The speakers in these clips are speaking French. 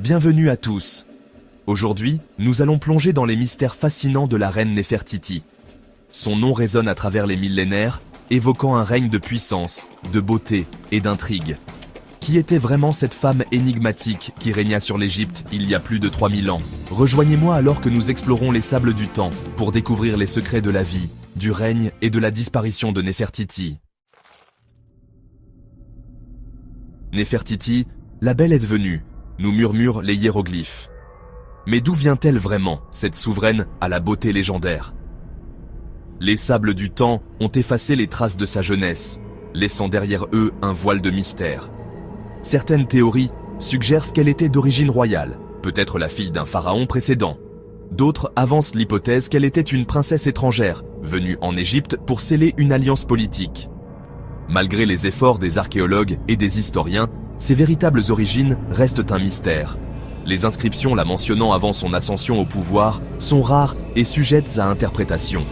Bienvenue à tous. Aujourd'hui, nous allons plonger dans les mystères fascinants de la reine Néfertiti. Son nom résonne à travers les millénaires, évoquant un règne de puissance, de beauté et d'intrigue. Qui était vraiment cette femme énigmatique qui régna sur l'Égypte il y a plus de 3000 ans? Rejoignez-moi alors que nous explorons les sables du temps pour découvrir les secrets de la vie, du règne et de la disparition de Néfertiti. Néfertiti, la belle est venue, nous murmurent les hiéroglyphes. Mais d'où vient-elle vraiment, cette souveraine à la beauté légendaire? Les sables du temps ont effacé les traces de sa jeunesse, laissant derrière eux un voile de mystère. Certaines théories suggèrent qu'elle était d'origine royale, peut-être la fille d'un pharaon précédent. D'autres avancent l'hypothèse qu'elle était une princesse étrangère, venue en Égypte pour sceller une alliance politique. Malgré les efforts des archéologues et des historiens, ses véritables origines restent un mystère. Les inscriptions la mentionnant avant son ascension au pouvoir sont rares et sujettes à interprétation.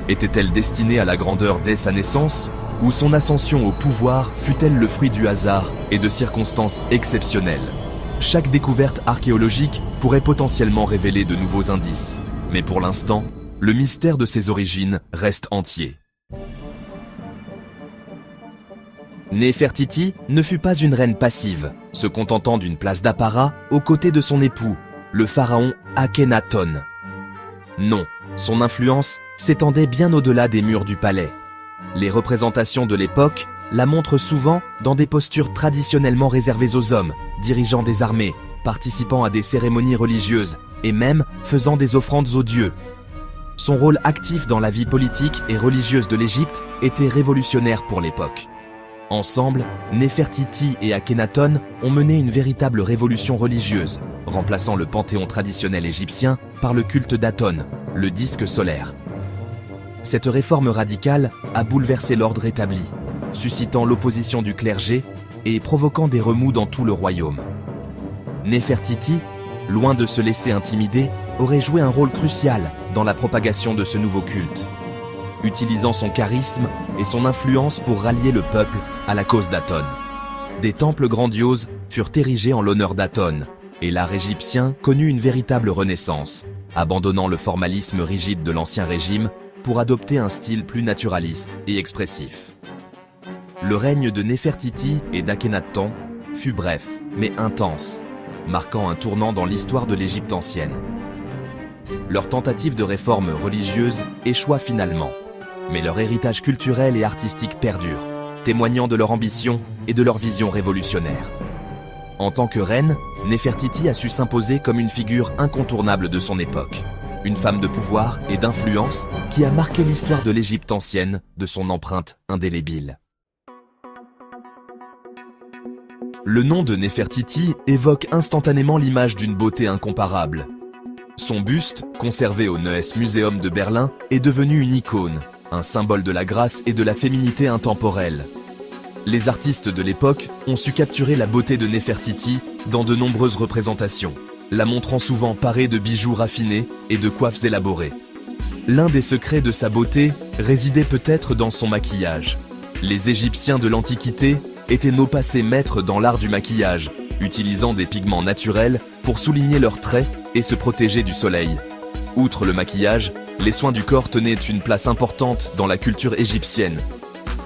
Était-elle destinée à la grandeur dès sa naissance, ou son ascension au pouvoir fut-elle le fruit du hasard et de circonstances exceptionnelles? Chaque découverte archéologique pourrait potentiellement révéler de nouveaux indices, mais pour l'instant, le mystère de ses origines reste entier. Néfertiti ne fut pas une reine passive, se contentant d'une place d'apparat aux côtés de son époux, le pharaon Akhenaton. Non, son influence s'étendait bien au-delà des murs du palais. Les représentations de l'époque la montrent souvent dans des postures traditionnellement réservées aux hommes, dirigeant des armées, participant à des cérémonies religieuses et même faisant des offrandes aux dieux. Son rôle actif dans la vie politique et religieuse de l'Égypte était révolutionnaire pour l'époque. Ensemble, Néfertiti et Akhenaton ont mené une véritable révolution religieuse, remplaçant le panthéon traditionnel égyptien par le culte d'Aton, le disque solaire. Cette réforme radicale a bouleversé l'ordre établi, suscitant l'opposition du clergé et provoquant des remous dans tout le royaume. Néfertiti, loin de se laisser intimider, aurait joué un rôle crucial dans la propagation de ce nouveau culte, utilisant son charisme et son influence pour rallier le peuple à la cause d'Aton. Des temples grandioses furent érigés en l'honneur d'Aton, et l'art égyptien connut une véritable renaissance, abandonnant le formalisme rigide de l'ancien régime pour adopter un style plus naturaliste et expressif. Le règne de Néfertiti et d'Akhenaton fut bref, mais intense, marquant un tournant dans l'histoire de l'Égypte ancienne. Leur tentative de réforme religieuse échoua finalement, mais leur héritage culturel et artistique perdure, témoignant de leur ambition et de leur vision révolutionnaire. En tant que reine, Néfertiti a su s'imposer comme une figure incontournable de son époque, une femme de pouvoir et d'influence qui a marqué l'histoire de l'Égypte ancienne de son empreinte indélébile. Le nom de Néfertiti évoque instantanément l'image d'une beauté incomparable. Son buste, conservé au Neues Museum de Berlin, est devenu une icône, un symbole de la grâce et de la féminité intemporelle. Les artistes de l'époque ont su capturer la beauté de Néfertiti dans de nombreuses représentations, la montrant souvent parée de bijoux raffinés et de coiffes élaborées. L'un des secrets de sa beauté résidait peut-être dans son maquillage. Les Égyptiens de l'Antiquité étaient nos passés maîtres dans l'art du maquillage, utilisant des pigments naturels pour souligner leurs traits et se protéger du soleil. Outre le maquillage, les soins du corps tenaient une place importante dans la culture égyptienne.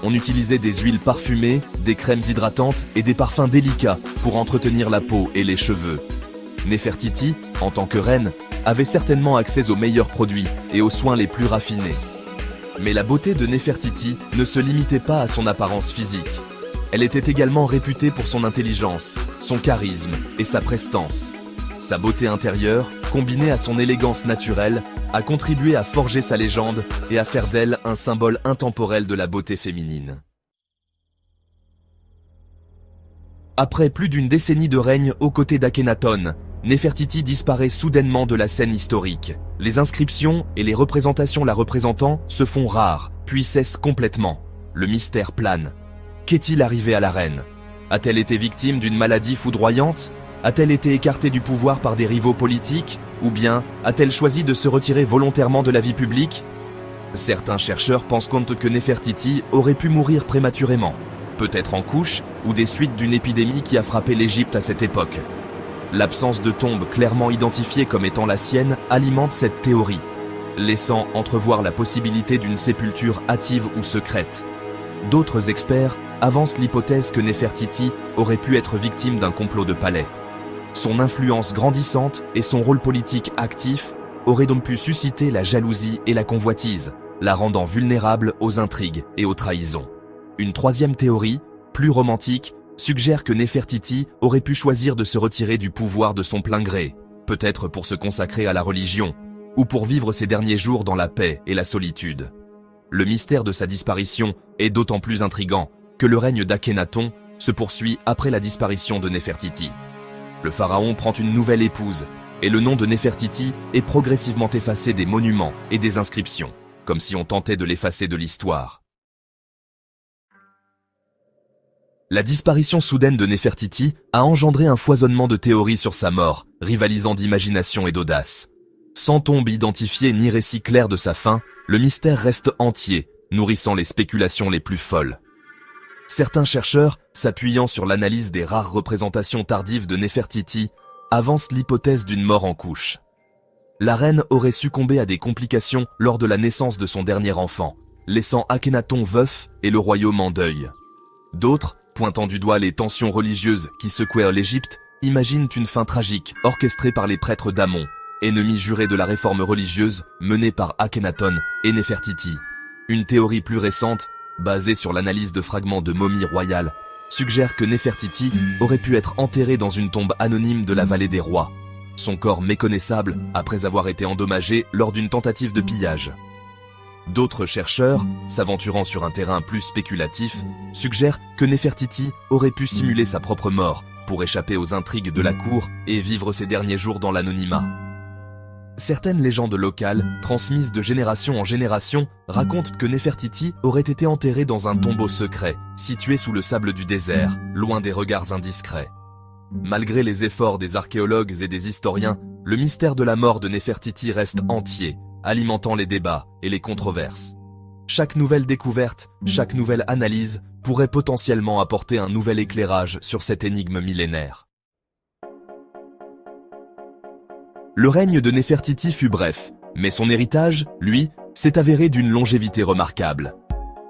On utilisait des huiles parfumées, des crèmes hydratantes et des parfums délicats pour entretenir la peau et les cheveux. Néfertiti, en tant que reine, avait certainement accès aux meilleurs produits et aux soins les plus raffinés. Mais la beauté de Néfertiti ne se limitait pas à son apparence physique. Elle était également réputée pour son intelligence, son charisme et sa prestance. Sa beauté intérieure, combinée à son élégance naturelle, a contribué à forger sa légende et à faire d'elle un symbole intemporel de la beauté féminine. Après plus d'une décennie de règne aux côtés d'Akhenaton, Néfertiti disparaît soudainement de la scène historique. Les inscriptions et les représentations la représentant se font rares, puis cessent complètement. Le mystère plane. Qu'est-il arrivé à la reine? A-t-elle été victime d'une maladie foudroyante? A-t-elle été écartée du pouvoir par des rivaux politiques? Ou bien a-t-elle choisi de se retirer volontairement de la vie publique? Certains chercheurs pensent que Néfertiti aurait pu mourir prématurément, peut-être en couche ou des suites d'une épidémie qui a frappé l'Égypte à cette époque. L'absence de tombe clairement identifiée comme étant la sienne alimente cette théorie, laissant entrevoir la possibilité d'une sépulture hâtive ou secrète. D'autres experts avancent l'hypothèse que Néfertiti aurait pu être victime d'un complot de palais. Son influence grandissante et son rôle politique actif auraient donc pu susciter la jalousie et la convoitise, la rendant vulnérable aux intrigues et aux trahisons. Une troisième théorie, plus romantique, suggère que Néfertiti aurait pu choisir de se retirer du pouvoir de son plein gré, peut-être pour se consacrer à la religion, ou pour vivre ses derniers jours dans la paix et la solitude. Le mystère de sa disparition est d'autant plus intrigant que le règne d'Akhénaton se poursuit après la disparition de Néfertiti. Le pharaon prend une nouvelle épouse, et le nom de Néfertiti est progressivement effacé des monuments et des inscriptions, comme si on tentait de l'effacer de l'histoire. La disparition soudaine de Néfertiti a engendré un foisonnement de théories sur sa mort, rivalisant d'imagination et d'audace. Sans tombe identifiée ni récit clair de sa fin, le mystère reste entier, nourrissant les spéculations les plus folles. Certains chercheurs, s'appuyant sur l'analyse des rares représentations tardives de Néfertiti, avancent l'hypothèse d'une mort en couches. La reine aurait succombé à des complications lors de la naissance de son dernier enfant, laissant Akhénaton veuf et le royaume en deuil. D'autres, pointant du doigt les tensions religieuses qui secouèrent l'Égypte, imaginent une fin tragique orchestrée par les prêtres d'Amon, ennemis jurés de la réforme religieuse menée par Akhénaton et Néfertiti. Une théorie plus récente, basée sur l'analyse de fragments de momies royales, suggère que Néfertiti aurait pu être enterré dans une tombe anonyme de la vallée des rois, son corps méconnaissable après avoir été endommagé lors d'une tentative de pillage. D'autres chercheurs, s'aventurant sur un terrain plus spéculatif, suggèrent que Néfertiti aurait pu simuler sa propre mort pour échapper aux intrigues de la cour et vivre ses derniers jours dans l'anonymat. Certaines légendes locales, transmises de génération en génération, racontent que Néfertiti aurait été enterré dans un tombeau secret, situé sous le sable du désert, loin des regards indiscrets. Malgré les efforts des archéologues et des historiens, le mystère de la mort de Néfertiti reste entier, alimentant les débats et les controverses. Chaque nouvelle découverte, chaque nouvelle analyse pourrait potentiellement apporter un nouvel éclairage sur cette énigme millénaire. Le règne de Néfertiti fut bref, mais son héritage, lui, s'est avéré d'une longévité remarquable.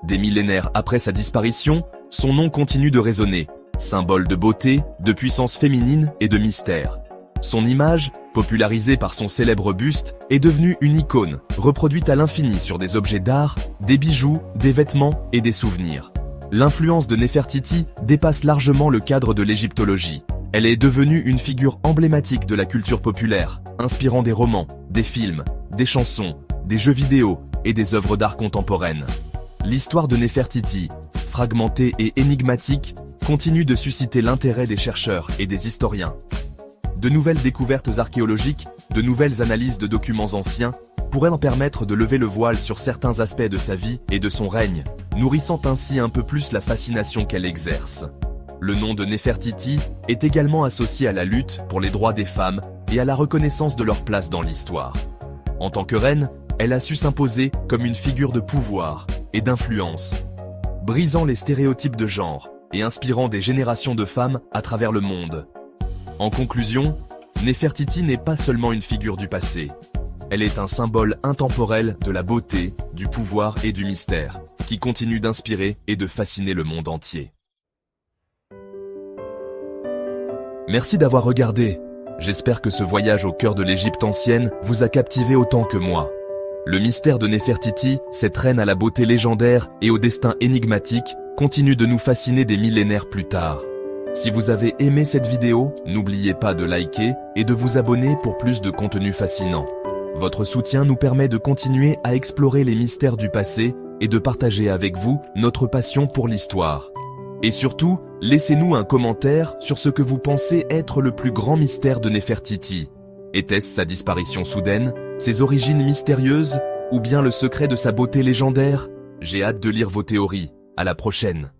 Des millénaires après sa disparition, son nom continue de résonner, symbole de beauté, de puissance féminine et de mystère. Son image, popularisée par son célèbre buste, est devenue une icône, reproduite à l'infini sur des objets d'art, des bijoux, des vêtements et des souvenirs. L'influence de Néfertiti dépasse largement le cadre de l'égyptologie. Elle est devenue une figure emblématique de la culture populaire, inspirant des romans, des films, des chansons, des jeux vidéo et des œuvres d'art contemporaines. L'histoire de Néfertiti, fragmentée et énigmatique, continue de susciter l'intérêt des chercheurs et des historiens. De nouvelles découvertes archéologiques, de nouvelles analyses de documents anciens, pourraient en permettre de lever le voile sur certains aspects de sa vie et de son règne, nourrissant ainsi un peu plus la fascination qu'elle exerce. Le nom de Néfertiti est également associé à la lutte pour les droits des femmes et à la reconnaissance de leur place dans l'histoire. En tant que reine, elle a su s'imposer comme une figure de pouvoir et d'influence, brisant les stéréotypes de genre et inspirant des générations de femmes à travers le monde. En conclusion, Néfertiti n'est pas seulement une figure du passé. Elle est un symbole intemporel de la beauté, du pouvoir et du mystère, qui continue d'inspirer et de fasciner le monde entier. Merci d'avoir regardé. J'espère que ce voyage au cœur de l'Égypte ancienne vous a captivé autant que moi. Le mystère de Néfertiti, cette reine à la beauté légendaire et au destin énigmatique, continue de nous fasciner des millénaires plus tard. Si vous avez aimé cette vidéo, n'oubliez pas de liker et de vous abonner pour plus de contenu fascinant. Votre soutien nous permet de continuer à explorer les mystères du passé et de partager avec vous notre passion pour l'histoire. Et surtout, laissez-nous un commentaire sur ce que vous pensez être le plus grand mystère de Néfertiti. Était-ce sa disparition soudaine, ses origines mystérieuses, ou bien le secret de sa beauté légendaire? J'ai hâte de lire vos théories. À la prochaine.